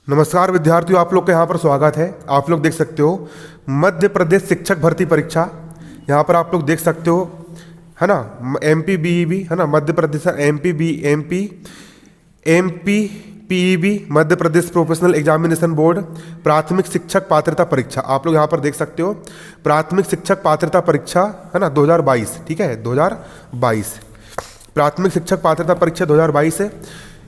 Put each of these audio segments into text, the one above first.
नमस्कार विद्यार्थियों, आप लोग का यहाँ पर स्वागत है। आप लोग देख सकते हो मध्य प्रदेश शिक्षक भर्ती परीक्षा, यहाँ पर आप लोग देख सकते हो, है ना। MPBEB है ना, Madhya Pradesh MPPEB Madhya Pradesh professional examination board प्राथमिक शिक्षक पात्रता परीक्षा। आप लोग यहाँ पर देख सकते हो प्राथमिक शिक्षक पात्रता परीक्षा, है ना, 2022। ठीक है, 2022 प्राथमिक शिक्षक पात्रता परीक्षा 2022 है।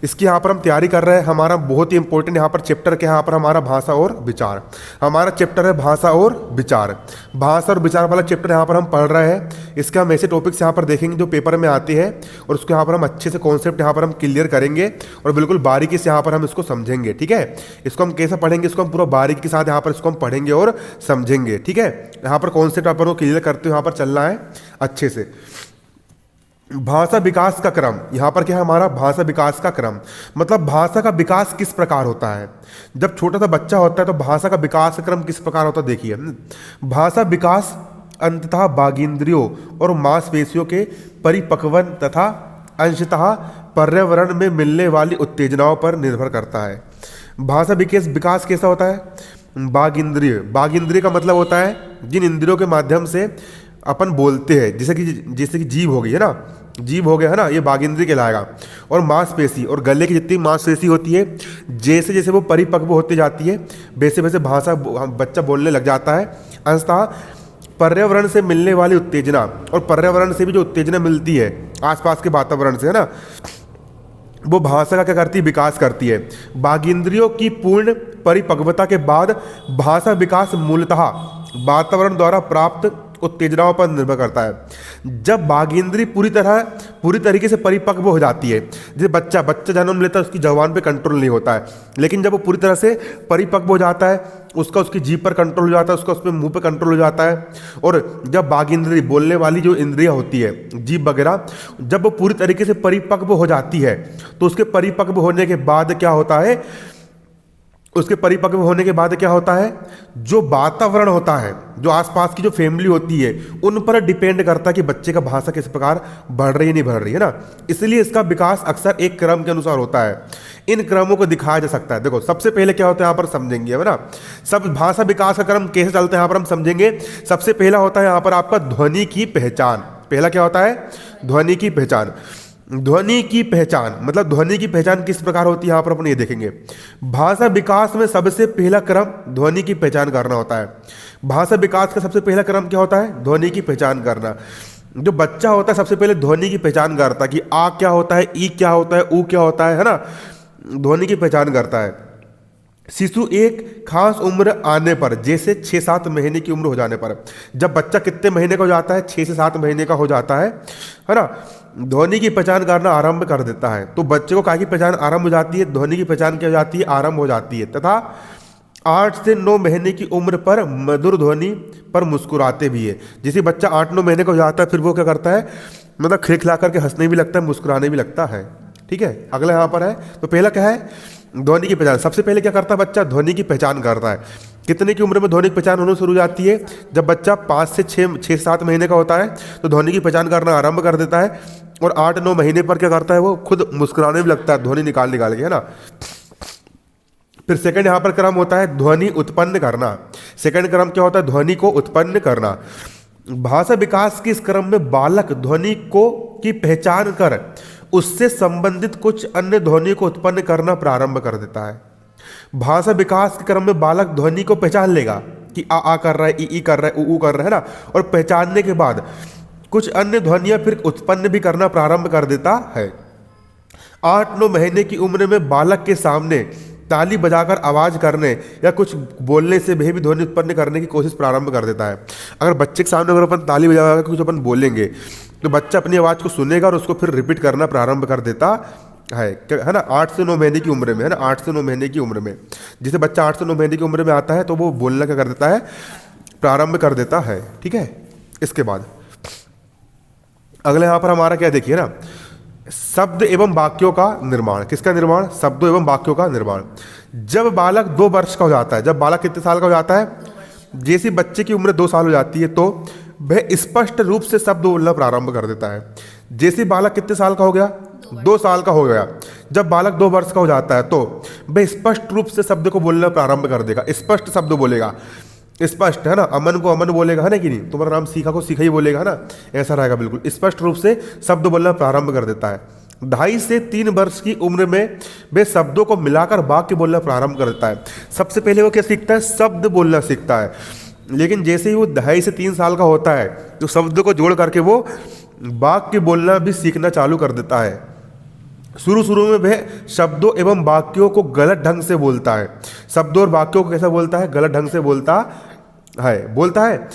इसकी यहाँ पर हम तैयारी कर रहे हैं। हमारा बहुत ही इंपॉर्टेंट यहाँ पर चैप्टर क्या है, यहाँ पर हमारा भाषा और विचार। हमारा चैप्टर है भाषा और विचार। भाषा और विचार वाला चैप्टर यहाँ पर हम पढ़ रहे हैं। इसके हम ऐसे टॉपिक्स यहाँ पर देखेंगे जो पेपर में आते हैं, और उसको यहाँ पर हम अच्छे से कॉन्सेप्ट यहाँ पर हम क्लियर करेंगे और बिल्कुल बारीकी से यहाँ पर हम इसको समझेंगे। ठीक है, इसको हम कैसे पढ़ेंगे, इसको हम पूरा बारीकी के साथ यहाँ पर इसको हम पढ़ेंगे और समझेंगे। ठीक है, यहाँ पर कॉन्सेप्ट यहाँ पर वो क्लियर करते हुए यहाँ पर चलना है अच्छे से। भाषा विकास का क्रम, यहाँ पर क्या है हमारा भाषा विकास का क्रम, मतलब भाषा का विकास किस प्रकार होता है। जब छोटा सा बच्चा होता है तो भाषा का विकास का क्रम किस प्रकार होता है, देखिए। भाषा विकास अंततः बागेंद्रियों और मांसपेशियों के परिपक्वन तथा अंशतः पर्यावरण में मिलने वाली उत्तेजनाओं पर निर्भर करता है। भाषा विकास कैसा होता है, बागेंद्रिय का मतलब होता है जिन इंद्रियों के माध्यम से अपन बोलते हैं, जैसे कि जीभ हो गई, है ना, जीभ हो गया, है ना, ये बागेंद्रिय कहलाएगा। और मांसपेशी और गले की जितनी मांसपेशी होती है, जैसे जैसे वो परिपक्व होती जाती है वैसे वैसे भाषा बच्चा बोलने लग जाता है। अंततः पर्यावरण से मिलने वाली उत्तेजना, और पर्यावरण से भी जो उत्तेजना मिलती है आसपास के वातावरण से, है ना, वो भाषा का क्या करती है, विकास करती है। बागेंद्रियों की पूर्ण परिपक्वता के बाद भाषा विकास मूलतः वातावरण द्वारा प्राप्त उत्तेजनाओं पर निर्भर करता है। जब बागेंद्री पूरी तरीके से परिपक्व हो जाती है, जैसे बच्चा जन्म लेता है, उसकी जबान पे कंट्रोल नहीं होता है, लेकिन जब वो पूरी तरह से परिपक्व हो जाता है, उसकी जीभ पर कंट्रोल हो जाता है, उसका मुंह पे कंट्रोल हो जाता है। और जब बागेंद्री बोलने वाली जो इंद्रियां होती है, जीभ वगैरह, जब वो पूरी तरीके से परिपक्व हो जाती है, तो उसके परिपक्व होने के बाद क्या होता है, जो वातावरण होता है, जो आसपास की जो फैमिली होती है, उन पर डिपेंड करता है कि बच्चे का भाषा किस प्रकार बढ़ रही है, नहीं बढ़ रही है ना। इसलिए इसका विकास अक्सर एक क्रम के अनुसार होता है। इन क्रमों को दिखाया जा सकता है। देखो, सबसे पहले क्या होता है यहाँ पर समझेंगे, है ना, सब भाषा विकास का क्रम कैसे चलता है यहाँ पर हम समझेंगे। सबसे पहला होता है यहाँ पर आपका ध्वनि की पहचान। पहला क्या होता है, ध्वनि की पहचान। ध्वनि की पहचान मतलब ध्वनि की पहचान किस प्रकार होती है, यहाँ पर अपन ये देखेंगे। भाषा विकास में सबसे पहला क्रम ध्वनि की पहचान करना होता है। भाषा विकास का सबसे पहला क्रम क्या होता है, ध्वनि की पहचान करना। जो बच्चा होता है सबसे पहले ध्वनि की पहचान करता है कि आ क्या होता है, ई क्या होता है, ऊ क्या होता है ना, ध्वनि की पहचान करता है। शिशु एक खास उम्र आने पर, जैसे 6-7 महीने की उम्र हो जाने पर, जब बच्चा कितने महीने का हो जाता है, 6 से 7 महीने का हो जाता है ना, ध्वनि की पहचान करना आरंभ कर देता है। तो बच्चे को काय की पहचान आरंभ हो जाती है, ध्वनि की पहचान क्या हो जाती है, आरंभ हो जाती है। तथा 8 से 9 महीने की उम्र पर मधुर ध्वनि पर मुस्कुराते भी है। जैसे बच्चा 8-9 महीने का हो जाता है, फिर वो क्या करता है, मतलब खिलखिला करके हंसने भी लगता है, मुस्कुराने भी लगता है। ठीक है, अगला यहाँ पर है, तो पहला क्या है, ध्वनि की पहचान। सबसे पहले क्या करता है बच्चा, ध्वनि की पहचान करता है। कितने की उम्र में ध्वनि की पहचान होना शुरू हो जाती है, जब बच्चा 5 से 6-7 महीने का होता है, तो ध्वनि की पहचान करना आरंभ कर देता है। और 8-9 महीने पर क्या करता है, वो खुद मुस्कुराने भी लगता है, ध्वनि निकाल के, है ना। फिर सेकंड यहाँ पर क्रम होता है ध्वनि उत्पन्न करना। सेकंड क्रम क्या होता है, ध्वनि को उत्पन्न करना। भाषा विकास के इस क्रम में बालक ध्वनि की पहचान कर उससे संबंधित कुछ अन्य ध्वनि को उत्पन्न करना प्रारंभ कर देता है। भाषा विकास के क्रम में बालक ध्वनि को पहचान लेगा कि आ कर रहा है, ई कर रहा है, ऊ कर रहा है ना, और पहचानने के बाद कुछ अन्य ध्वनियां फिर उत्पन्न भी करना प्रारंभ कर देता है। 8-9 महीने की उम्र में बालक के सामने ताली बजाकर आवाज करने या कुछ बोलने से भी ध्वनि उत्पन्न करने की कोशिश प्रारंभ कर देता है। अगर बच्चे के सामने अगर अपन ताली बजाकर कुछ अपन बोलेंगे, तो बच्चा अपनी आवाज़ को सुनेगा और उसको फिर रिपीट करना प्रारंभ कर देता है ना, 8 से 9 महीने की उम्र में, है ना, 8 से 9 महीने की उम्र में। जैसे बच्चा 8 से 9 महीने की उम्र में आता है, तो वो बोलना क्या कर देता है, प्रारंभ कर देता है। ठीक है, इसके बाद अगले यहाँ पर हमारा क्या देखिए ना, शब्द एवं वाक्यों का निर्माण। किसका निर्माण, शब्दों एवं वाक्यों का निर्माण। जब बालक 2 वर्ष का हो जाता है, जब बालक कितने साल का हो जाता है, जैसे बच्चे की उम्र 2 साल हो जाती है, तो वह स्पष्ट रूप से शब्द बोलना प्रारंभ कर देता है। जैसे बालक कितने साल का हो गया, 2 साल का हो गया, जब बालक 2 वर्ष का हो जाता है तो वह स्पष्ट रूप से शब्द को बोलना प्रारंभ कर देगा। स्पष्ट शब्द बोलेगा, स्पष्ट है ना, अमन को अमन बोलेगा, है ना कि नहीं, तुम्हारा नाम सीखा को सीखा ही बोलेगा, है ना, ऐसा रहेगा, बिल्कुल स्पष्ट रूप से शब्द बोलना प्रारंभ कर देता है। 2.5 से 3 वर्ष की उम्र में वे शब्दों को मिलाकर वाक्य बोलना प्रारंभ कर देता है। सबसे पहले वो क्या सीखता है? शब्द बोलना सीखता है। लेकिन जैसे ही वो 2.5 से 3 साल का होता है तो शब्द को जोड़ करके वो वाक्य बोलना भी सीखना चालू कर देता है। शुरू में वह शब्दों एवं वाक्यों को गलत ढंग से बोलता है। शब्दों और वाक्यों को कैसा बोलता है? गलत ढंग से बोलता है,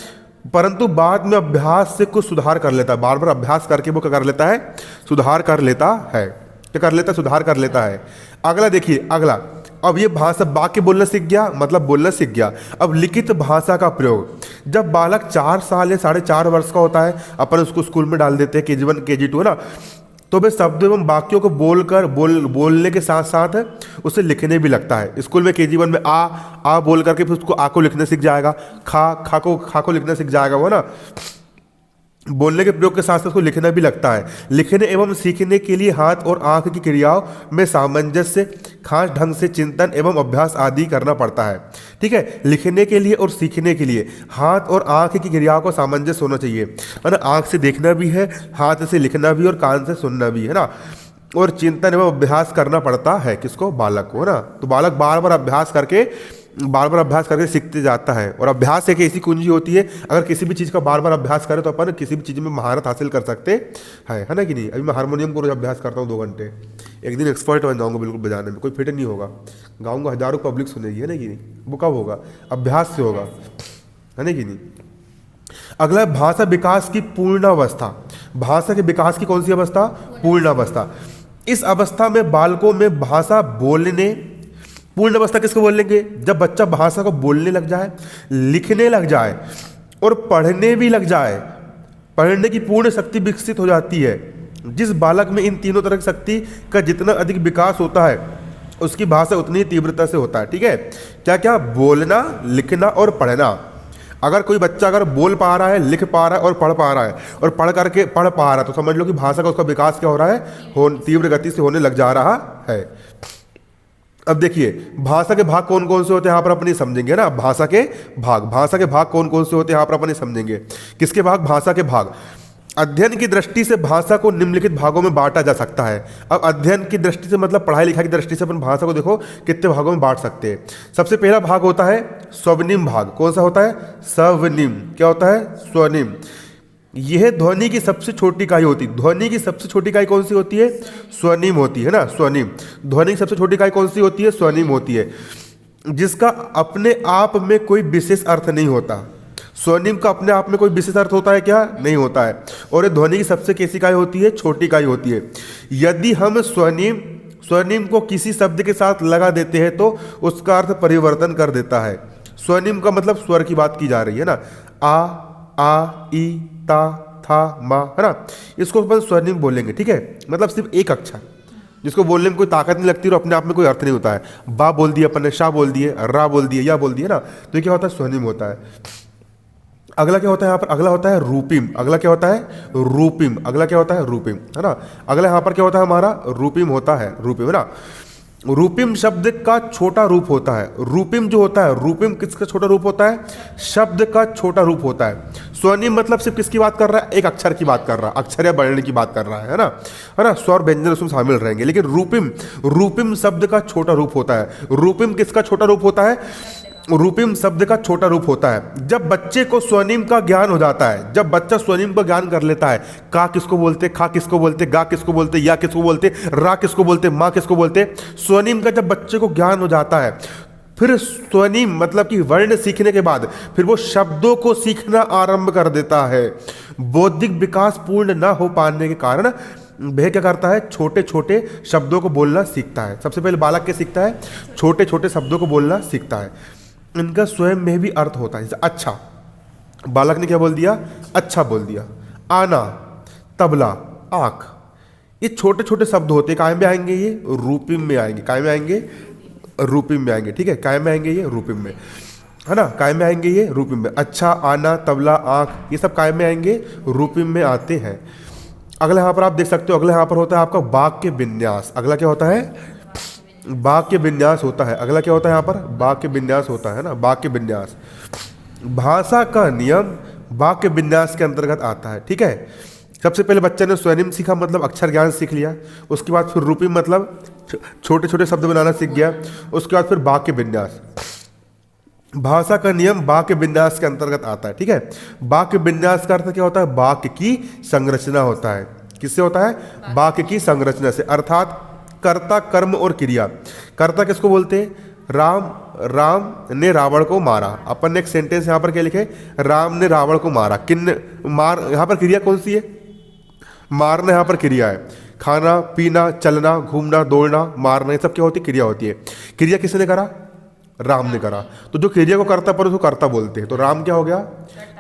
परंतु बाद में अभ्यास से कुछ सुधार कर लेता है। बार बार अभ्यास करके वो क्या कर लेता है? सुधार कर लेता है। क्या कर लेता है? सुधार कर लेता है। अगला देखिए, अगला, अब ये भाषा वाक्य बोलना सीख गया, मतलब बोलना सीख गया। अब लिखित भाषा का प्रयोग, जब बालक 4 साल या 4.5 वर्ष का होता है, अपन उसको स्कूल में डाल देते हैं, KG1 KG2, है ना, तो वे शब्दों एवं वाक्यों को बोलने के साथ साथ उसे लिखने भी लगता है। स्कूल में KG1 में आ बोल करके फिर उसको आ को लिखना सीख जाएगा, खा को लिखना सीख जाएगा, वो ना, बोलने के प्रयोग के साथ साथ उसको लिखना भी लगता है। लिखने एवं सीखने के लिए हाथ और आंख की क्रियाओं में सामंजस्य, खास ढंग से चिंतन एवं अभ्यास आदि करना पड़ता है। ठीक है, लिखने के लिए और सीखने के लिए हाथ और आंख की क्रियाओं को सामंजस्य होना चाहिए, है ना। आंख से देखना भी है, हाथ से लिखना भी और कान से सुनना भी, है ना। और चिंतन एवं अभ्यास करना पड़ता है किसको? बालक को, है ना। तो बालक बार बार अभ्यास करके सीखते जाता है। और अभ्यास एक ऐसी कुंजी होती है, अगर किसी भी चीज़ का बार बार अभ्यास करें तो अपन किसी भी चीज़ में महारत हासिल कर सकते हैं, है ना कि नहीं। अभी मैं हारमोनियम को रोज अभ्यास करता हूँ 2 घंटे, एक दिन एक्सपर्ट बन जाऊँगा बिल्कुल बजाने में, कोई फिट नहीं होगा, गाऊँगा, हजारों पब्लिक सुनेगी, है ना कि नहीं। वो कब होगा? अभ्यास से होगा, है ना कि नहीं। अगला, भाषा विकास की पूर्णावस्था। भाषा के विकास की कौन सी अवस्था? पूर्णावस्था। इस अवस्था में बालकों में भाषा बोलने, पूर्ण अवस्था किसको बोलेंगे? जब बच्चा भाषा को बोलने लग जाए, लिखने लग जाए और पढ़ने भी लग जाए, पढ़ने की पूर्ण शक्ति विकसित हो जाती है। जिस बालक में इन तीनों तरह की शक्ति का जितना अधिक विकास होता है उसकी भाषा उतनी तीव्रता से होता है। ठीक है, क्या क्या? बोलना, लिखना और पढ़ना। अगर कोई बच्चा अगर बोल पा रहा है, लिख पा रहा है और पढ़ पा रहा है और पढ़ पा रहा है, तो समझ लो कि भाषा का उसका विकास क्या हो रहा है? तीव्र गति से होने लग जा रहा है। अब देखिए, भाषा के भाग कौन कौन से होते हैं यहाँ पर अपन समझेंगे ना। भाषा के भाग कौन कौन से होते हैं यहाँ पर अपन समझेंगे। किसके भाग? भाषा के भाग। अध्ययन की दृष्टि से भाषा को निम्नलिखित भागों में बांटा जा सकता है। अब अध्ययन की दृष्टि से मतलब पढ़ाई लिखाई की दृष्टि से अपन भाषा को देखो कितने भागों में बांट सकते हैं। सबसे पहला भाग होता है स्वनिम भाग। कौन सा होता है? स्वनिम। क्या होता है? स्वनिम। यह ध्वनि की सबसे छोटी इकाई होती है। ध्वनि की सबसे छोटी इकाई कौन सी होती है? स्वनिम होती है ना, स्वनिम। ध्वनि की सबसे छोटी इकाई कौन सी होती है? स्वनिम होती है, जिसका अपने आप में कोई विशेष अर्थ नहीं होता। स्वनिम का अपने आप में कोई विशेष अर्थ होता है क्या? नहीं होता है। और ये ध्वनि की सबसे कैसी इकाई होती है? छोटी इकाई होती है। यदि हम स्वनिम को किसी शब्द के साथ लगा देते हैं तो उसका अर्थ परिवर्तन कर देता है। स्वनिम का मतलब स्वर की बात की जा रही है ना, आ, ई, ता, था, मा, है ना। इसको अपन स्वनिम बोलेंगे। ठीक है, मतलब सिर्फ एक अक्षर जिसको बोलने में कोई ताकत नहीं लगती और अपने आप में कोई अर्थ नहीं होता है। बा बोल दिया अपन ने, शाह बोल दिए, रा बोल दिए, या बोल दिए ना, तो ये क्या होता है? स्वनिम होता है। अगला क्या होता है यहाँ पर? अगला होता है रूपिम। अगला क्या होता है? रूपिम। अगला क्या होता है? रूपिम, है ना। अगला यहाँ पर क्या होता है हमारा? रूपिम होता है। रूपिम, है ना। रूपिम शब्द का छोटा रूप होता है। रूपिम जो होता है, रूपिम किसका छोटा रूप होता है? शब्द का छोटा रूप होता है। स्वनिम मतलब सिर्फ किसकी बात कर रहा है? एक अक्षर की बात कर रहा है, अक्षर या वर्ण की बात कर रहा है ना। स्वर व्यंजन उसमें शामिल रहेंगे। लेकिन रूपिम शब्द का छोटा रूप होता है। रूपिम किसका छोटा रूप होता है? रूपिम शब्द का छोटा रूप होता है। जब बच्चे को स्वनिम का ज्ञान हो जाता है, जब बच्चा स्वनिम का ज्ञान कर लेता है, का किसको बोलते, खा किसको बोलते, गा किसको बोलते, या किसको बोलते, रा किसको बोलते, माँ किसको बोलते, स्वनिम का जब बच्चे को ज्ञान हो जाता है, फिर स्वनिम मतलब कि वर्ण सीखने के बाद फिर वो शब्दों को सीखना आरंभ कर देता है। बौद्धिक विकास पूर्ण न हो पाने के कारण वह क्या करता है? छोटे छोटे शब्दों को बोलना सीखता है। सबसे पहले बालक क्या सीखता है? छोटे छोटे शब्दों को बोलना सीखता है। इनका स्वयं में भी अर्थ होता है। जैसे अच्छा, बालक ने क्या बोल दिया? अच्छा बोल दिया। आना, तबला, आँख, ये छोटे छोटे शब्द होते हैं। काय में आएंगे? ये रूपिम में आएंगे। काय में आएंगे? रूपिम में आएंगे। ठीक है, काय में आएंगे? ये रूपिम में, है ना। काय में आएंगे? ये रूपिम में। अच्छा, आना, तबला, आँख, ये सब काय में आएंगे? रूपिम में आते हैं। अगला यहाँ पर आप देख सकते हो, अगला यहाँ पर होता है आपका वाक्य विन्यास। अगला क्या होता है? वाक्य विन्यास होता है। अगला क्या होता है यहाँ पर? वाक्य विन्यास होता है ना, वाक्य विन्यास। भाषा का नियम वाक्य विन्यास के अंतर्गत आता है, ठीक है। सबसे पहले बच्चे ने स्वनिम सीखा, मतलब अक्षर ज्ञान सीख लिया। उसके बाद फिर रूपी मतलब छोटे छोटे शब्द बनाना सीख गया। उसके बाद फिर वाक्य विन्यास। भाषा का नियम वाक्य विन्यास के अंतर्गत आता है, ठीक है। वाक्य विन्यास का अर्थ क्या होता है? वाक्य की संरचना होता है। किससे होता है? वाक्य की संरचना से, अर्थात कर्ता, कर्म और क्रिया। कर्ता किसको बोलते हैं? राम ने रावण को मारा। अपन ने एक सेंटेंस यहाँ पर क्या लिखे? राम ने रावण को मारा। मार, यहाँ पर क्रिया कौन सी है? मारना यहाँ पर क्रिया है। खाना, पीना, चलना, घूमना, दौड़ना, मारना, ये सब क्या होती है? क्रिया होती है। क्रिया किसने करा? राम ने करा। तो जो क्रिया को कर्ता पर उसको कर्ता बोलते हैं। तो राम क्या हो गया?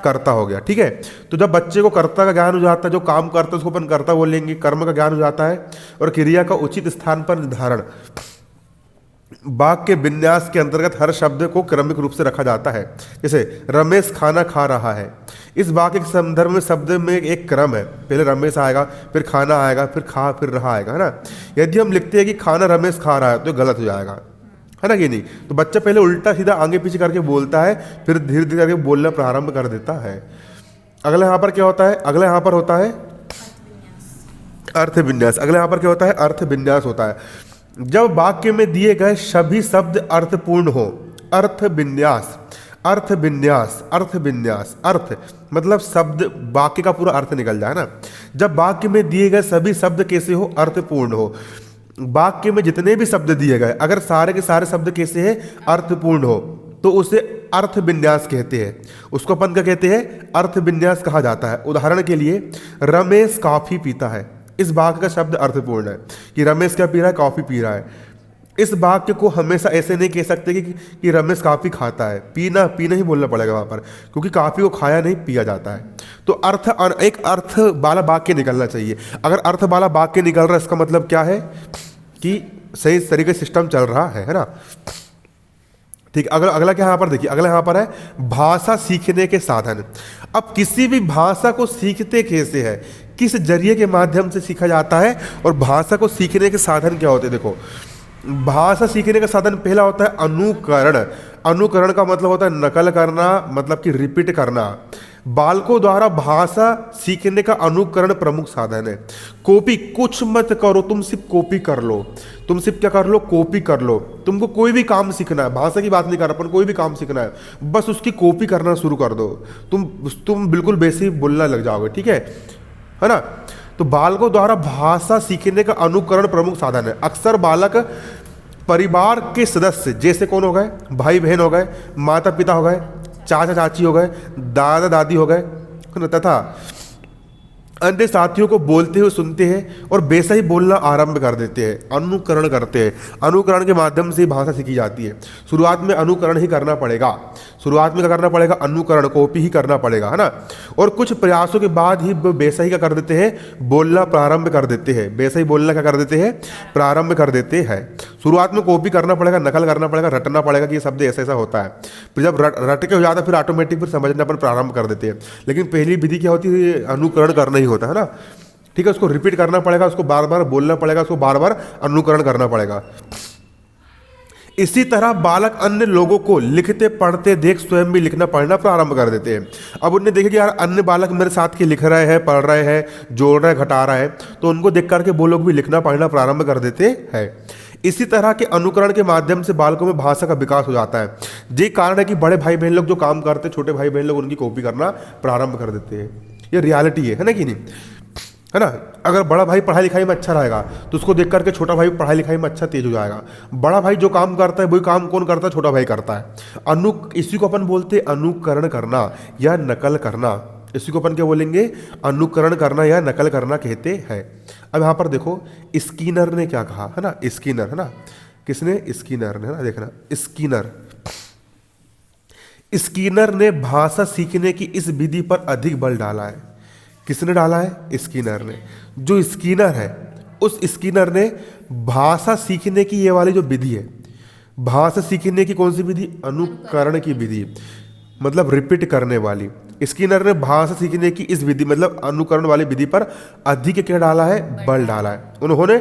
कर्ता हो गया, ठीक है। तो जब बच्चे को कर्ता का ज्ञान हो जाता है, जो काम करता है उसको अपन कर्ता बोलेंगे, कर्म का ज्ञान हो जाता है, और क्रिया का उचित स्थान पर निर्धारण वाक्य विन्यास के अंतर्गत हर शब्द को क्रमिक रूप से रखा जाता है। जैसे रमेश खाना खा रहा है, इस वाक्य के संदर्भ में शब्द में एक क्रम है। पहले रमेश आएगा, फिर खाना आएगा, फिर खा, फिर रहा आएगा, है ना। यदि हम लिखते हैं कि खाना रमेश खा रहा है तो गलत हो जाएगा, है ना कि नहीं। तो बच्चा पहले उल्टा सीधा आगे पीछे करके बोलता है, फिर धीरे धीरे करके बोलना प्रारंभ कर देता है। अगला यहाँ पर क्या होता है? अगला यहाँ पर होता है अर्थ विन्यास। अगला यहाँ पर क्या होता है? अर्थ विन्यास होता है। जब वाक्य में दिए गए सभी शब्द अर्थपूर्ण हो, अर्थ विन्यास। अर्थ विन्यास, अर्थ विन्यास, अर्थ मतलब शब्द, वाक्य का पूरा अर्थ निकल जाए ना। जब वाक्य में दिए गए सभी शब्द कैसे हो? अर्थपूर्ण हो। वाक्य में जितने भी शब्द दिए गए, अगर सारे के सारे शब्द कैसे हैं? अर्थपूर्ण हो, तो उसे अर्थ विन्यास कहते हैं। उसको अपन क्या कहते हैं? अर्थ विन्यास कहा जाता है। उदाहरण के लिए, रमेश कॉफी पीता है, इस वाक्य का शब्द अर्थपूर्ण है कि रमेश क्या पी रहा है? कॉफी पी रहा है। इस वाक्य को हमेशा ऐसे नहीं कह सकते कि रमेश कॉफी खाता है। पीना ही बोलना पड़ेगा वहां पर, क्योंकि कॉफी को खाया नहीं, पिया जाता है। तो एक अर्थ वाला वाक्य निकलना चाहिए। अगर अर्थ वाला वाक्य निकल रहा है, इसका मतलब क्या है? कि सही तरीके से सिस्टम चल रहा है ना। ठीक, अगला क्या यहाँ पर देखिए, अगला यहाँ पर है भाषा सीखने के साधन। अब किसी भी भाषा को सीखते कैसे है, किस जरिए के माध्यम से सीखा जाता है, और भाषा को सीखने के साधन क्या होते हैं? देखो, भाषा सीखने का साधन पहला होता है अनुकरण। अनुकरण का मतलब होता है नकल करना, मतलब कि रिपीट करना। बालकों द्वारा भाषा सीखने का अनुकरण प्रमुख साधन है। कॉपी कुछ मत करो, तुम सिर्फ कॉपी कर लो। तुम सिर्फ क्या कर लो? कॉपी कर लो। तुमको कोई भी काम सीखना है, भाषा की बात नहीं कर रहा, अपन कोई भी काम सीखना है, बस उसकी कॉपी करना शुरू कर दो, तुम बिल्कुल वैसे ही बोलना लग जाओगे, ठीक है ना। तो बालकों द्वारा भाषा सीखने का अनुकरण प्रमुख साधन है। अक्सर बालक परिवार के सदस्य, जैसे कौन हो गए? भाई बहन हो गए, माता पिता हो गए, चाचा चाची हो गए, दादा दादी हो गए, तथा अन्य साथियों को बोलते हुए सुनते हैं और वैसा ही बोलना आरंभ कर देते हैं। अनुकरण करते हैं। अनुकरण के माध्यम से भाषा सीखी जाती है। शुरुआत में अनुकरण ही करना पड़ेगा। शुरुआत में क्या करना पड़ेगा? अनुकरण, कॉपी ही करना पड़ेगा, है ना। और कुछ प्रयासों के बाद ही वैसा ही क्या कर देते हैं? बोलना प्रारंभ कर देते हैं। वैसा ही बोलना क्या कर देते हैं? प्रारंभ कर देते हैं। शुरुआत में कॉपी करना पड़ेगा, नकल करना पड़ेगा, रटना पड़ेगा कि ये शब्द ऐसा ऐसा होता है। फिर जब रट के हो जाता है, फिर ऑटोमेटिक फिर समझना अपन प्रारंभ कर देते हैं। लेकिन पहली विधि क्या होती है? अनुकरण करना ही होता है ना, ठीक है। उसको रिपीट करना पड़ेगा, उसको बार बार बोलना पड़ेगा, उसको बार बार अनुकरण करना पड़ेगा। इसी तरह बालक अन्य लोगों को लिखते पढ़ते देख स्वयं भी लिखना पढ़ना प्रारंभ कर देते हैं। अब उन्हें देखे कि यार अन्य बालक मेरे साथ के लिख रहे हैं, पढ़ रहे हैं, जोड़ रहे हैं, घटा रहे हैं, तो उनको देख करके वो लोग भी लिखना पढ़ना प्रारंभ कर देते हैं। इसी तरह के अनुकरण के माध्यम से बालकों में भाषा का विकास हो जाता है। यही कारण है कि बड़े भाई बहन लोग जो काम करते हैं, छोटे भाई बहन लोग उनकी कॉपी करना प्रारंभ कर देते हैं। ये रियलिटी है ना कि नहीं, है ना। अगर बड़ा भाई पढ़ाई लिखाई में अच्छा रहेगा तो उसको देख करके छोटा भाई पढ़ाई लिखाई में अच्छा तेज हो जाएगा। बड़ा भाई जो काम करता है वही काम कौन करता है? छोटा भाई करता है। इसी को अपन बोलते हैं अनुकरण करना या नकल करना। इसी को अपन क्या बोलेंगे? अनुकरण करना या नकल करना कहते हैं। अब यहाँ पर देखो, स्किनर ने क्या कहा, है ना। स्किनर, है ना, किसने? स्किनर ने, है ना। देखना, स्किनर ने भाषा सीखने की इस विधि पर अधिक बल डाला है। किसने डाला है? स्किनर ने। जो स्किनर है, उस स्किनर ने भाषा सीखने की ये वाली जो विधि है, भाषा सीखने की कौन सी विधि? अनुकरण की विधि। मतलब रिपीट करने वाली। स्किनर ने भाषा सीखने की इस विधि मतलब अनुकरण वाली विधि पर अधिक क्या डाला है, बल डाला है। उन्होंने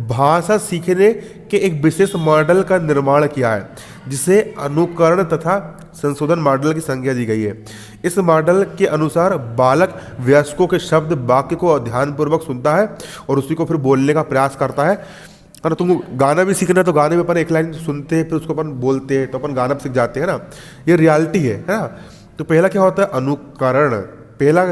भाषा सीखने के एक विशेष मॉडल का निर्माण किया है जिसे अनुकरण तथा संशोधन मॉडल की संज्ञा दी गई है। इस मॉडल के अनुसार बालक वयस्कों के शब्द वाक्य को ध्यानपूर्वक सुनता है और उसी को फिर बोलने का प्रयास करता है। और तुमको गाना भी सीखना है तो गाने में अपन एक लाइन सुनते हैं फिर उसको अपन बोलते हैं तो अपन गाना सीख जाते हैं ना, ये रियलिटी है ना। तो पहला क्या होता है, अनुकरण। पहला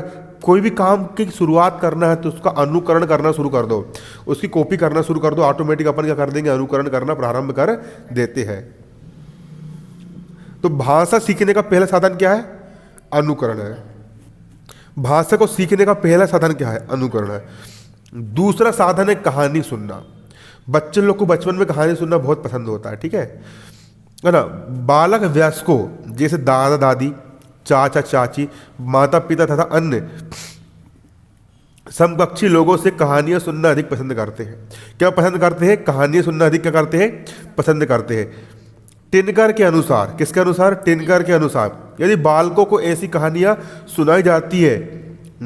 कोई भी काम की शुरुआत करना है तो उसका अनुकरण करना शुरू कर दो, उसकी कॉपी करना शुरू कर दो, ऑटोमेटिक अपन क्या कर देंगे, अनुकरण करना प्रारंभ कर देते हैं। तो भाषा सीखने का पहला साधन क्या है, अनुकरण है। भाषा को सीखने का पहला साधन क्या है, अनुकरण है। दूसरा साधन है कहानी सुनना। बच्चे लोग को बचपन में कहानी सुनना बहुत पसंद होता है, ठीक है ना। बालक वयस्कों जैसे दादा दादी, चाचा चाची, माता पिता तथा अन्य समकक्षी लोगों से कहानियां सुनना अधिक पसंद करते हैं। क्या पसंद करते हैं, कहानियां सुनना अधिक क्या करते हैं, पसंद करते हैं। टिनकर के अनुसार, किसके अनुसार, टिनकर के अनुसार, यदि बालकों को ऐसी कहानियां सुनाई जाती है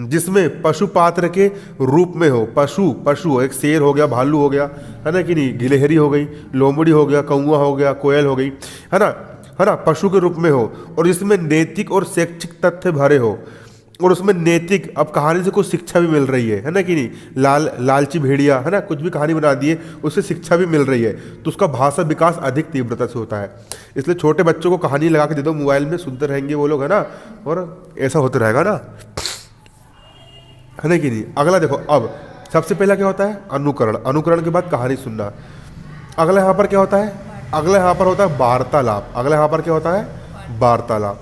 जिसमें पशु पात्र के रूप में हो, पशु एक शेर हो गया, भालू हो गया, है ना कि नहीं, गिलहरी हो गई, लोमड़ी हो गया, कौवा हो गया, कोयल हो गई, है ना, पशु के रूप में हो और जिसमें नैतिक और शैक्षिक तथ्य भरे हो और उसमें नैतिक, अब कहानी से कुछ शिक्षा भी मिल रही है ना कि नहीं, लालची भेड़िया, है ना, कुछ भी कहानी बना दी है उससे शिक्षा भी मिल रही है तो उसका भाषा विकास अधिक तीव्रता से होता है। इसलिए छोटे बच्चों को कहानी लगा के दे दो मोबाइल में, सुनते रहेंगे वो लोग, है ना, और ऐसा होता रहेगा ना, है ना कि नहीं। अगला देखो, अब सबसे पहला क्या होता है, अनुकरण। अनुकरण के बाद कहानी सुनना। अगला यहाँ पर क्या होता है, अगला यहाँ पर होता है वार्तालाप। अगला यहाँ पर क्या होता है, वार्तालाप।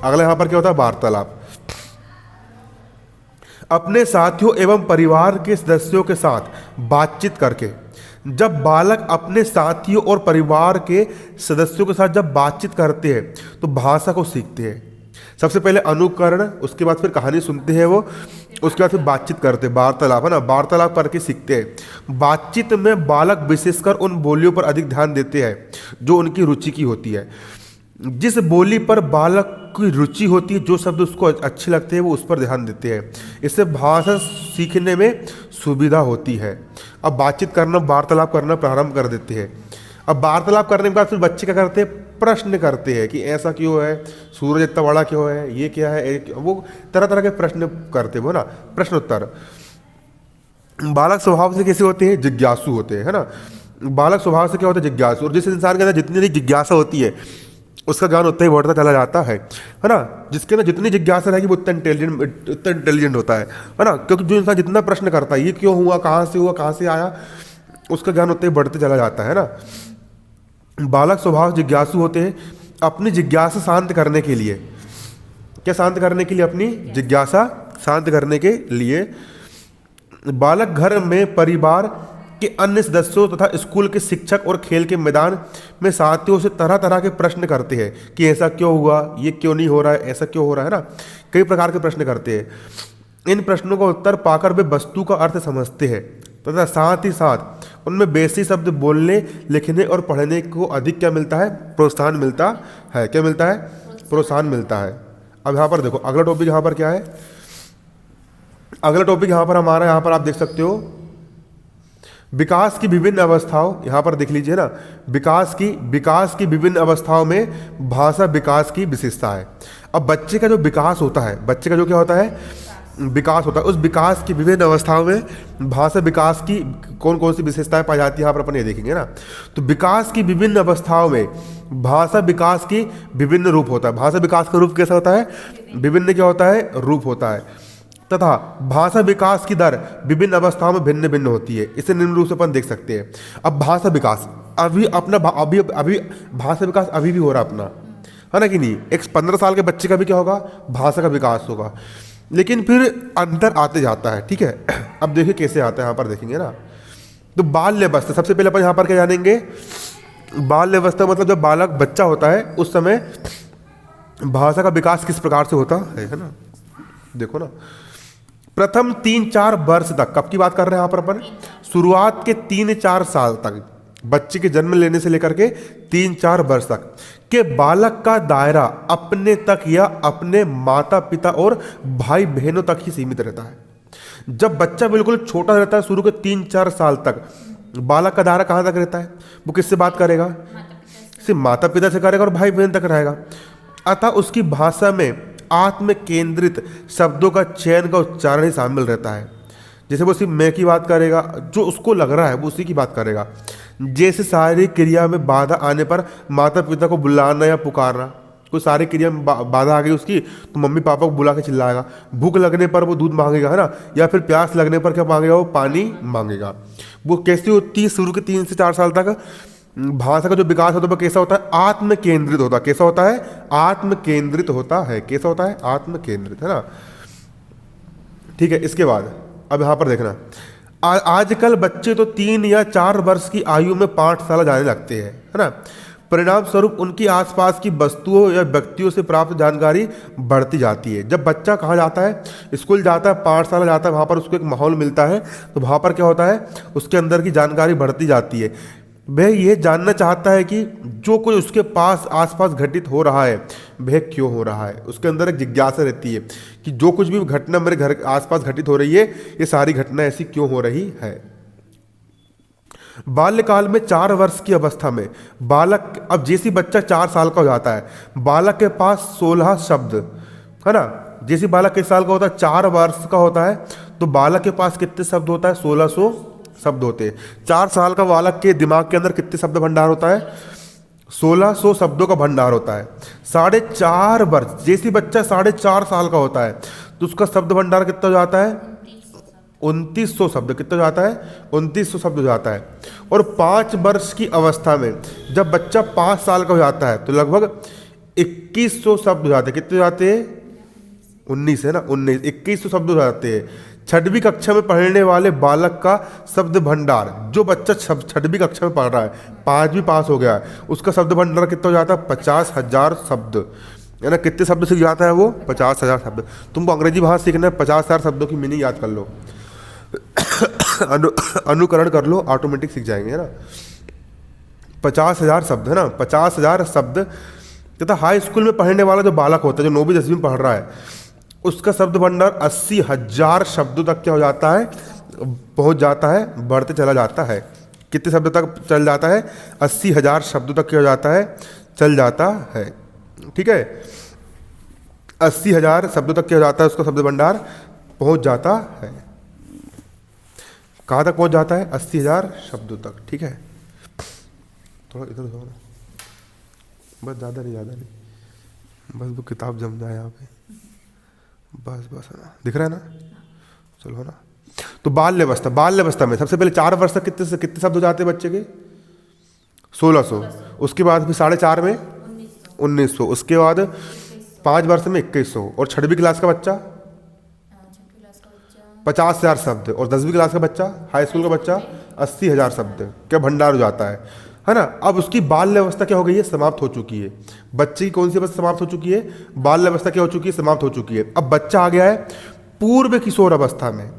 अगला यहाँ पर क्या होता है, वार्तालाप। अपने साथियों एवं परिवार के सदस्यों के साथ बातचीत करके, जब बालक अपने साथियों और परिवार के सदस्यों के साथ जब बातचीत करते हैं तो भाषा को सीखते हैं। सबसे पहले अनुकरण, उसके बाद फिर कहानी सुनते हैं वो, उसके बाद फिर बातचीत करते हैं, वार्तालाप, है ना, वार्तालाप करके सीखते हैं। बातचीत में बालक विशेषकर उन बोलियों पर अधिक ध्यान देते हैं जो उनकी रुचि की होती है। जिस बोली पर बालक की रुचि होती है, जो शब्द उसको अच्छे लगते हैं वो उस पर ध्यान देते हैं। इससे भाषा सीखने में सुविधा होती है। अब बातचीत करना, वार्तालाप करना प्रारंभ कर देते हैं। अब वार्तालाप करने के बाद फिर बच्चे क्या करते हैं, प्रश्न करते हैं कि ऐसा क्यों है, सूरज इतना बड़ा क्यों है, ये क्या है, वो तरह तरह के प्रश्न करते हो ना, प्रश्न उत्तर। बालक स्वभाव से कैसे होते हैं, जिज्ञासु होते हैं, है ना। बालक स्वभाव से क्या होता है, जिज्ञासु। और जिस इंसान के अंदर जितनी अधिक जिज्ञासा होती है उसका ज्ञान उतना ही बढ़ता चला जाता है ना। जिसके अंदर जितनी जिज्ञासा रहेगी वो उतना इंटेलिजेंट होता है ना। क्योंकि जो इंसान जितना प्रश्न करता है, ये क्यों हुआ, कहाँ से हुआ, कहाँ से आया, उसका ज्ञान उतना ही बढ़ते चला जाता है ना। बालक स्वभाव जिज्ञासु होते हैं। अपनी जिज्ञासा शांत करने के लिए, क्या शांत करने के लिए, अपनी जिज्ञासा शांत करने के लिए बालक घर में परिवार के अन्य सदस्यों तथा स्कूल के शिक्षक और खेल के मैदान में साथियों से तरह तरह के प्रश्न करते हैं कि ऐसा क्यों हुआ, ये क्यों नहीं हो रहा है, ऐसा क्यों हो रहा है ना। कई प्रकार के प्रश्न करते हैं। इन प्रश्नों का उत्तर पाकर वे वस्तु का अर्थ समझते हैं तथा साथ ही साथ उनमें बेसिक शब्द बोलने, लिखने और पढ़ने को अधिक क्या मिलता है, प्रोत्साहन मिलता है। क्या मिलता है, प्रोत्साहन मिलता है। अब यहाँ पर देखो अगला टॉपिक यहाँ पर क्या है, अगला टॉपिक यहाँ पर हमारा, यहाँ पर आप देख सकते हो विकास की विभिन्न अवस्थाओं, यहाँ पर देख लीजिए ना, विकास की विभिन्न अवस्थाओं में भाषा विकास की विशेषता है। अब बच्चे का जो विकास होता है, बच्चे का जो क्या होता है, विकास होता है, उस विकास की विभिन्न अवस्थाओं में भाषा विकास की कौन कौन सी विशेषताएं पाई जाती है, यहाँ पर अपन ये देखेंगे ना। तो विकास की विभिन्न अवस्थाओं में भाषा विकास की विभिन्न रूप होता है। भाषा विकास का रूप कैसा होता है, विभिन्न क्या होता है, रूप होता है। तथा भाषा विकास की दर विभिन्न अवस्थाओं में भिन्न भिन्न होती है। इसे निम्न रूप से अपन देख सकते हैं। अब भाषा विकास अभी भाषा विकास अभी भी हो रहा अपना, है ना कि नहीं। एक 15 साल के बच्चे का भी क्या होगा, भाषा का विकास होगा, लेकिन फिर अंतर आते जाता है, ठीक है। अब देखिए कैसे आता है, यहाँ पर देखेंगे ना। तो बाल्यावस्था, सबसे पहले अपन यहाँ पर क्या जानेंगे, बाल्यावस्था मतलब जब बालक बच्चा होता है उस समय भाषा का विकास किस प्रकार से होता है ना। देखो ना, प्रथम 3-4 वर्ष तक, कब की बात कर रहे हैं यहाँ पर अपन, शुरुआत के 3-4 साल तक, बच्चे के जन्म लेने से लेकर के 3-4 वर्ष तक के बालक का दायरा अपने तक या अपने माता पिता और भाई बहनों तक ही सीमित रहता है। जब बच्चा बिल्कुल छोटा रहता है, शुरू के 3-4 साल तक, बालक का दायरा कहाँ तक रहता है? वो किससे बात करेगा? सिर्फ माता पिता से करेगा और भाई बहन तक रहेगा। अतः उसकी भाषा में आत्म केंद्रित शब्दों का चयन का उच्चारण ही शामिल रहता है। जैसे वो सिर्फ मैं की बात करेगा, जो उसको लग रहा है वो उसी की बात करेगा। जैसे शारीरिक क्रिया में बाधा आने पर माता पिता को बुलाना या पुकारना, कोई सारी क्रिया में बाधा आ गई उसकी तो मम्मी पापा को बुला के चिल्लाएगा। भूख लगने पर वो दूध मांगेगा, है ना, या फिर प्यास लगने पर क्या मांगेगा? वो पानी मांगेगा। वो कैसी होती है? शुरू के 3 से 4 साल तक भाषा का जो विकास होता है वो कैसा होता है? आत्म केंद्रित होता है। कैसा होता है? आत्म केंद्रित होता है। कैसा होता है? आत्म केंद्रित, है ना। ठीक है, इसके बाद अब यहाँ पर देखना, आजकल बच्चे तो 3 या 4 वर्ष की आयु में पाठशाला जाने लगते हैं, है ना। परिणाम स्वरूप उनकी आसपास की वस्तुओं या व्यक्तियों से प्राप्त जानकारी बढ़ती जाती है। जब बच्चा कहाँ जाता है? स्कूल जाता है, पाठशाला जाता है, वहाँ पर उसको एक माहौल मिलता है, तो वहाँ पर क्या होता है? उसके अंदर की जानकारी बढ़ती जाती है। वह ये जानना चाहता है कि जो कुछ उसके पास आसपास घटित हो रहा है वह क्यों हो रहा है। उसके अंदर एक जिज्ञासा रहती है कि जो कुछ भी घटना मेरे घर आसपास घटित हो रही है, ये सारी घटना ऐसी क्यों हो रही है। बाल्यकाल में 4 वर्ष की अवस्था में बालक, अब जैसी बच्चा 4 साल का हो जाता है, बालक के पास 16 शब्द, है ना। जैसी बालक किस साल का होता है? 4 वर्ष का होता है, तो बालक के पास कितने शब्द होता है? 1600 शब्द होते हैं। 4 साल का बालक के दिमाग के अंदर कितने शब्द भंडार होता है? 1600 शब्दों का भंडार होता है। 4.5 वर्ष, जैसी बच्चा 4.5 साल का होता है तो उसका शब्द भंडार कितना हो जाता है? 2900 शब्द। कितना हो जाता है? 2900 शब्द हो जाता है। और 5 वर्ष की अवस्था में जब बच्चा 5 साल का हो जाता है तो लगभग 2100 शब्द हो जाते हैं। कितने हो जाते हैं? 19, है ना, 2100 शब्द हो जाते हैं। 6वीं कक्षा में पढ़ने वाले बालक का शब्द भंडार, जो बच्चा 6वीं कक्षा में पढ़ रहा है, 5वीं पास हो गया है, उसका शब्द भंडार कितना हो जाता है? 50,000 शब्द, है ना। कितने शब्द सीख जाता है वो? 50,000 शब्द। तुमको अंग्रेजी भाषा सीखना है, 50,000 शब्दों की मीनिंग याद कर लो। अनुकरण कर लो, ऑटोमेटिक सीख जाएंगे, है ना। 50,000 शब्द, है ना, 50,000 शब्द। तथा हाई स्कूल में पढ़ने वाला जो बालक होता है, जो 9वीं 10वीं में पढ़ रहा है, उसका शब्द भंडार 80,000 शब्दों तक क्या हो जाता है? पहुंच जाता है, बढ़ते चला जाता है। कितने शब्द तक चल जाता है? 80,000 शब्दों तक क्या हो जाता है? चल जाता है। ठीक है, 80,000 शब्दों तक क्या हो जाता है? उसका शब्द भंडार पहुंच जाता है। कहाँ तक पहुंच जाता है? 80,000 शब्दों तक। ठीक है, थोड़ा इधर उधर, बस ज़्यादा नहीं, बस वो किताब जम जाए यहाँ पे, बस है ना, दिख रहा है ना। चलो, है ना। तो बाल्यावस्था में सबसे पहले 4 वर्ष तक कितने शब्द हो जाते हैं बच्चे के? 1600। उसके बाद फिर 4.5 में 1900। उसके बाद 5 वर्ष में 2100। और 6वीं क्लास का बच्चा 50,000 शब्द। और 10वीं क्लास का बच्चा, हाई स्कूल का बच्चा 80,000 शब्द क्या भंडार हो जाता है ना। अब उसकी बाल्यावस्था क्या हो गई है? समाप्त हो चुकी है। बच्चे की कौन सी अवस्था समाप्त हो चुकी है? बाल्यावस्था क्या हो चुकी है? समाप्त हो चुकी है। अब बच्चा आ गया है पूर्व किशोर अवस्था में।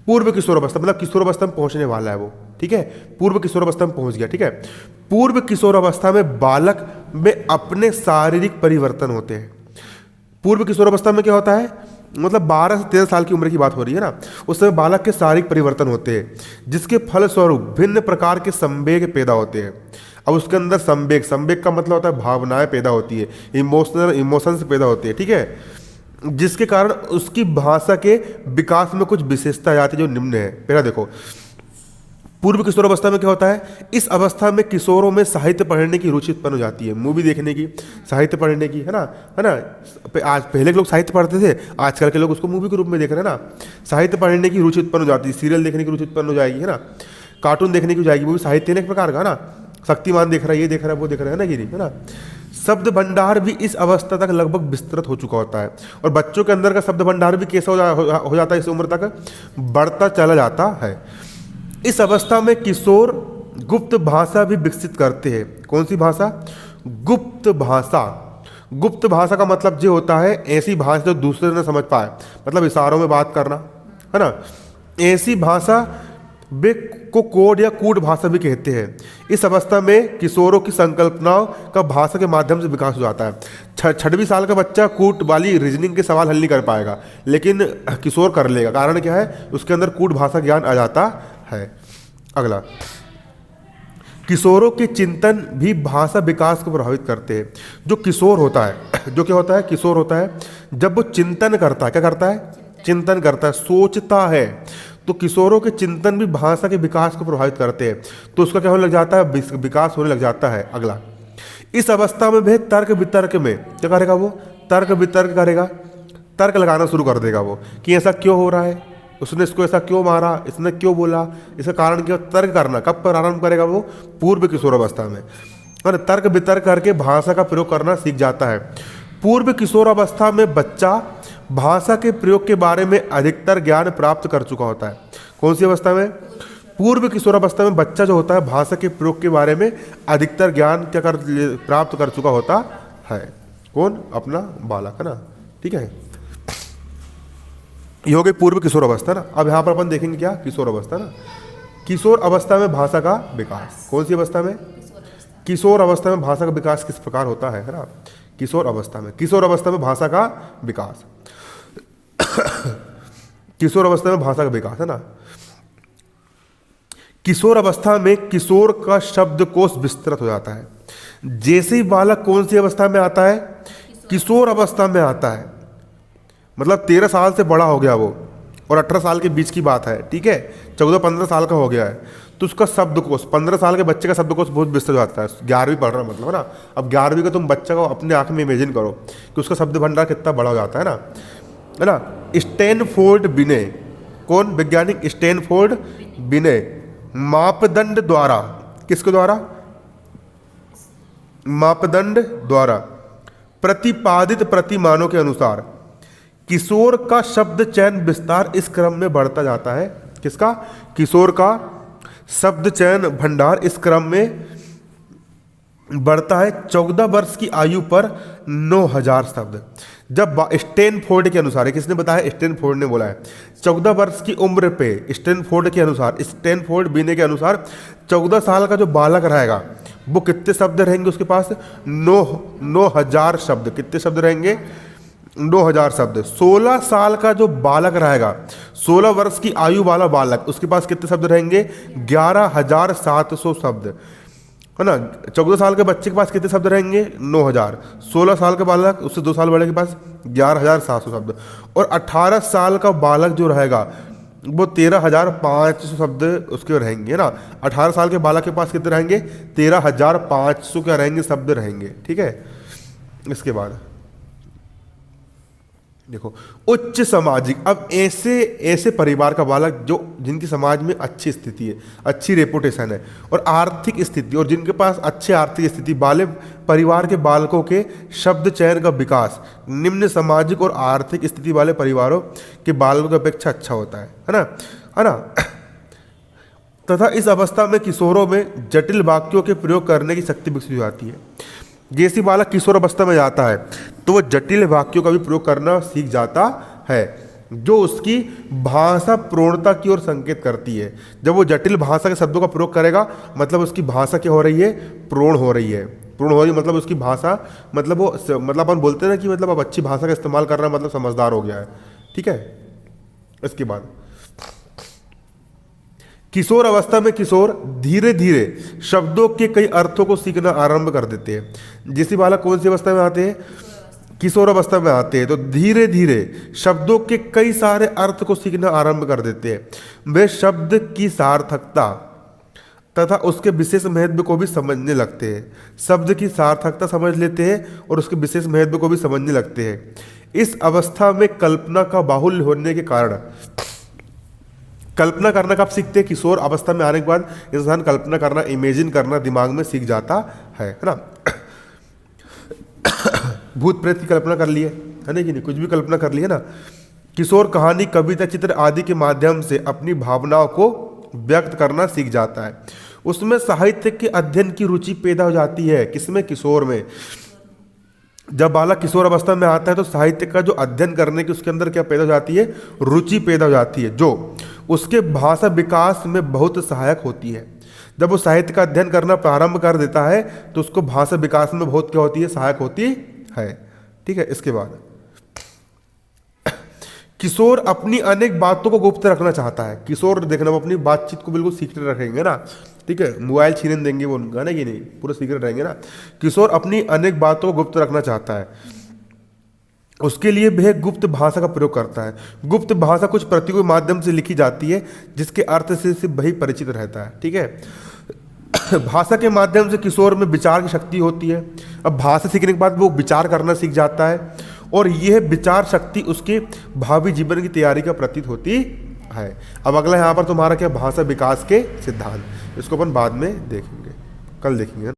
पूर्व किशोर अवस्था मतलब किशोर अवस्था में पहुंचने वाला है वो। ठीक है, पूर्व किशोर अवस्था में पहुंच गया। ठीक है, पूर्व किशोर अवस्था में बालक में अपने शारीरिक परिवर्तन होते हैं। पूर्व किशोर अवस्था में क्या होता है? मतलब 12 से 13 साल की उम्र की बात हो रही है ना। उस समय बालक के शारीरिक परिवर्तन होते हैं, जिसके फलस्वरूप भिन्न प्रकार के संवेग पैदा होते हैं। अब उसके अंदर संवेग का मतलब होता है भावनाएं पैदा होती है, इमोशंस पैदा होती है। ठीक है, जिसके कारण उसकी भाषा के विकास में कुछ विशेषता आ जाती है जो निम्न है। पहला देखो, पूर्व किशोर अवस्था में क्या होता है? इस अवस्था में किशोरों में साहित्य पढ़ने की रुचि उत्पन्न हो जाती है, मूवी देखने की, साहित्य पढ़ने की, है ना। आज पहले के लोग साहित्य पढ़ते थे, आजकल के लोग उसको मूवी के रूप में देख रहे हैं ना। साहित्य पढ़ने की रुचि उत्पन्न हो जाती है, सीरियल देखने की रुचि उत्पन्न हो जाएगी, है ना। कार्टून देखने की हो जाएगी, वो भी साहित्य एक प्रकार का ना। शक्तिमान देख रहा है, ये देख रहा है, वो देख रहा है ना, गिरी, है ना। शब्द भंडार भी इस अवस्था तक लगभग विस्तृत हो चुका होता है। और बच्चों के अंदर का शब्द भंडार भी कैसा हो जाता है? इस उम्र तक बढ़ता चला जाता है। इस अवस्था में किशोर गुप्त भाषा भी विकसित करते हैं। कौन सी भाषा? गुप्त भाषा। गुप्त भाषा का मतलब ये होता है ऐसी भाषा जो दूसरे न समझ पाए, मतलब इशारों में बात करना, है ना। ऐसी भाषा वे को कोड या कूट भाषा भी कहते हैं। इस अवस्था में किशोरों की संकल्पनाओं का भाषा के माध्यम से विकास हो जाता है। 6वीं साल का बच्चा कूट वाली रीजनिंग के सवाल हल नहीं कर पाएगा, लेकिन किशोर कर लेगा। कारण क्या है? उसके अंदर कूट भाषा ज्ञान आ जाता है। अगला, किशोरों के चिंतन भी भाषा विकास को प्रभावित करते हैं। जो किशोर होता है, जो क्या होता है? किशोर होता है जब वो चिंतन करता है। क्या करता है? चिंतन करता है, सोचता है। तो किशोरों के चिंतन भी भाषा के विकास को प्रभावित करते हैं, तो उसका क्या होने लग जाता है? विकास होने लग जाता है। अगला, इस अवस्था में वह तर्क वितर्क में क्या करेगा? वो तर्क वितर्क करेगा, तर्क लगाना शुरू कर देगा वो, कि ऐसा क्यों हो रहा है, उसने इसको ऐसा क्यों मारा, इसने क्यों बोला, इसका कारण क्या? तर्क करना कब प्रारंभ करेगा वो? पूर्व किशोर अवस्था में। और तर्क वितर्क करके भाषा का प्रयोग करना सीख जाता है। पूर्व किशोर अवस्था में बच्चा भाषा के प्रयोग के बारे में अधिकतर ज्ञान प्राप्त कर चुका होता है। कौन सी अवस्था में? पूर्व किशोर अवस्था में बच्चा जो होता है भाषा के प्रयोग के बारे में अधिकतर ज्ञान क्या प्राप्त कर चुका होता है। कौन? अपना बालक, है ना। ठीक है, ये हो गई पूर्व किशोर अवस्था ना। अब यहाँ पर अपन देखेंगे क्या? किशोर अवस्था ना। किशोर अवस्था में भाषा का विकास। कौन सी अवस्था में? किशोर अवस्था में भाषा का विकास किस प्रकार होता है ना? किशोर अवस्था में, किशोर अवस्था में भाषा का विकास किशोर अवस्था में भाषा का विकास, है ना। किशोर अवस्था में किशोर का शब्दकोश विस्तृत हो जाता है। जैसे ही बालक कौन सी अवस्था में आता है? किशोर अवस्था में आता है, मतलब 13 साल से बड़ा हो गया वो, और 18 साल के बीच की बात है। ठीक है, 14-15 साल का हो गया है, तो उसका शब्दकोश, 15 साल के बच्चे का शब्दकोश बहुत विस्तृत हो जाता है। 11वीं पढ़ रहा मतलब, है ना। अब 11वीं का तुम बच्चा को अपने आंख में इमेजिन करो कि उसका शब्द भंडार कितना बड़ा हो जाता है ना, है ना। स्टैनफोर्ड बिने, कौन? वैज्ञानिक स्टैनफोर्ड बिने मापदंड द्वारा, किसके द्वारा? मापदंड द्वारा प्रतिपादित प्रतिमानों के अनुसार किशोर का शब्द चयन विस्तार इस क्रम में बढ़ता जाता है। किसका? किशोर का शब्द चयन भंडार इस क्रम में बढ़ता है। 14 वर्ष की आयु पर 9000 शब्द। जब स्टैनफोर्ड के अनुसार, किसने बताया? स्टैनफोर्ड ने बोला है। 14 वर्ष की उम्र पे स्टैनफोर्ड के अनुसार, स्टैनफोर्ड बीने के अनुसार 14 साल का जो बालक रहेगा वो कितने शब्द रहेंगे उसके पास? 9000 शब्द। कितने शब्द रहेंगे? 9000 शब्द। 16 साल का जो बालक रहेगा, 16 वर्ष की आयु वाला बालक, उसके पास कितने शब्द रहेंगे? 11700 शब्द, है ना। 14 साल के बच्चे के पास कितने शब्द रहेंगे? 9000। 16 साल का बालक, उससे 2 साल बड़े के पास 11700 शब्द। और 18 साल का बालक जो रहेगा वो 13500 शब्द उसके रहेंगे, है ना। 18 साल के बालक के पास कितने रहेंगे? 13500 क्या रहेंगे? शब्द रहेंगे। ठीक है, इसके बाद देखो उच्च सामाजिक। अब ऐसे परिवार का बालक जो जिनकी समाज में अच्छी स्थिति है, अच्छी रेपुटेशन है और आर्थिक स्थिति, और जिनके पास अच्छी आर्थिक स्थिति वाले परिवार के बालकों के शब्द चयन का विकास निम्न सामाजिक और आर्थिक स्थिति वाले परिवारों के बालकों की अपेक्षा अच्छा होता है ना, है ना। तथा इस अवस्था में किशोरों में जटिल वाक्यों के प्रयोग करने की शक्ति विकसित हो जाती है। जैसे बालक किशोर अवस्था में जाता है तो वह जटिल वाक्यों का भी प्रयोग करना सीख जाता है, जो उसकी भाषा प्रौढ़ता की ओर संकेत करती है। जब वो जटिल भाषा के शब्दों का प्रयोग करेगा मतलब उसकी भाषा क्या हो रही है? प्रौढ़ हो रही है। प्रौढ़ हो रही है मतलब उसकी भाषा, मतलब वो, मतलब अपन बोलते हैं ना कि मतलब अब अच्छी भाषा का इस्तेमाल कर रहा है, मतलब समझदार हो गया है। ठीक है, इसके बाद किशोर अवस्था में किशोर धीरे धीरे शब्दों के कई अर्थों को सीखना आरंभ कर देते हैं। जैसे बालक कौन सी अवस्था में आते हैं? किशोर अवस्था में आते हैं, तो धीरे धीरे शब्दों के कई सारे अर्थ को सीखना आरंभ कर देते हैं। वे शब्द की सार्थकता तथा उसके विशेष महत्व को भी समझने लगते हैं। शब्द की सार्थकता समझ लेते हैं और उसके विशेष महत्व को भी समझने लगते हैं। इस अवस्था में कल्पना का बाहुल्य होने के कारण, कल्पना करना कब सीखते हैं? किशोर अवस्था में आने के बाद इंसान कल्पना करना, इमेजिन करना दिमाग में सीख जाता है ना। भूत प्रेत की कल्पना कर लिए, है ना कि नहीं? कुछ भी कल्पना कर ली है ना। किशोर कहानी, कविता, चित्र आदि के माध्यम से अपनी भावनाओं को व्यक्त करना सीख जाता है। उसमें साहित्य के अध्ययन की रुचि पैदा हो जाती है। किसमें? किशोर में। जब बालक किशोर अवस्था में आता है तो साहित्य का जो अध्ययन करने की उसके अंदर क्या पैदा हो जाती है? रुचि पैदा हो जाती है, जो उसके भाषा विकास में बहुत सहायक होती है। जब वो साहित्य का अध्ययन करना प्रारंभ कर देता है तो उसको भाषा विकास में बहुत क्या होती है, सहायक होती है। ठीक है, इसके बाद किशोर अपनी अनेक बातों को गुप्त रखना चाहता है। किशोर देखना वो अपनी बातचीत को बिल्कुल सीक्रेट रखेंगे ना, ठीक है, मोबाइल छीन देंगे वो उनका ना, कि नहीं, पूरा सीक्रेट रहेंगे ना। किशोर अपनी अनेक बातों को गुप्त रखना चाहता है, उसके लिए वह गुप्त भाषा का प्रयोग करता है। गुप्त भाषा कुछ प्रतियों के माध्यम से लिखी जाती है जिसके अर्थ से सिर्फ वही परिचित रहता है। ठीक है, भाषा के माध्यम से किशोर में विचार की शक्ति होती है। अब भाषा सीखने के बाद वो विचार करना सीख जाता है और यह विचार शक्ति उसके भावी जीवन की तैयारी का प्रतीत होती है। अब अगला यहाँ पर तुम्हारा क्या, भाषा विकास के सिद्धांत, इसको अपन बाद में देखेंगे, कल देखेंगे।